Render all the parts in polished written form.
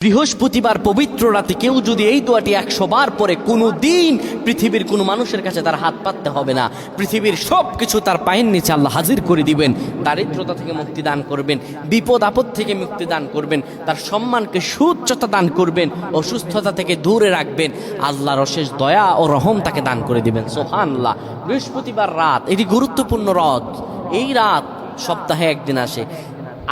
বৃহস্পতিবার পবিত্র রাতে কেউ যদি এই দোয়াটি 100 বার পরে কোনো দিন পৃথিবীর কোনো মানুষের কাছে তার হাত পাততে হবে না, পৃথিবীর সব কিছু তার পায়ের নিচে আল্লাহ হাজির করে দিবেন, দারিদ্রতা থেকে মুক্তি দান করবেন, বিপদ আপদ থেকে মুক্তি দান করবেন, তার সম্মানকে সুউচ্চতা দান করবেন, অসুস্থতা থেকে দূরে রাখবেন, আল্লাহর অশেষ দয়া ও রহম তাকে দান করে দিবেন। সুবহানাল্লাহ। বৃহস্পতিবার রাত এটি গুরুত্বপূর্ণ রাত। এই রাত সপ্তাহে একদিন আসে।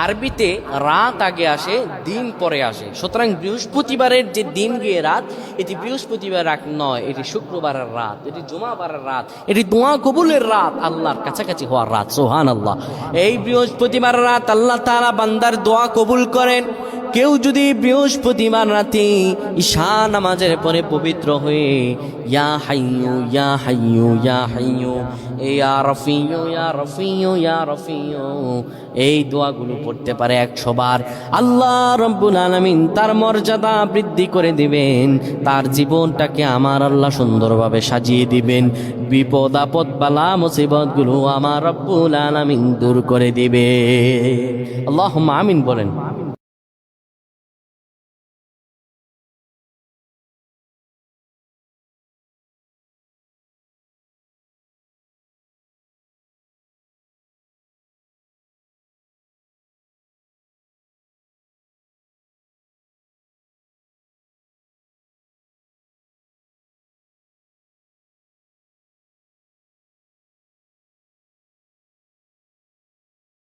আরবিতে রাত আগে আসে, দিন পরে আসে। সুতরাং বৃহস্পতিবারের যে দিন গিয়ে রাত, এটি বৃহস্পতিবার রাত নয়, এটি শুক্রবারের রাত, এটি জুমাবারের রাত, এটি দোয়া কবুলের রাত, আল্লাহর কাছাকাছি হওয়ার রাত। সুবহানাল্লাহ। এই বৃহস্পতিবার রাত আল্লাহ তাআলা বান্দার দোয়া কবুল করেন। কেউ যদি বৃহস্পতিবার রাতে ঈশা নামাজের পরে পবিত্র হয়ে ইয়া হাইয়ু ইয়া হাইয়ু ইয়া হাইয়ু ইয়া রফিয়ু ইয়া রফিয়ু ইয়া রফিয়ু এই দোয়াগুলো পড়তে পারে 100 বার, আল্লাহ রব্বুল আলামিন তার মর্যাদা বৃদ্ধি করে দিবেন, তার জীবনটাকে আমার আল্লাহ সুন্দরভাবে সাজিয়ে দিবেন, বিপদ আপদ বালা মুসিবতগুলো আমার রব্বুল আলামিন দূর করে দিবে। আল্লাহুম্মা আমিন বলেন।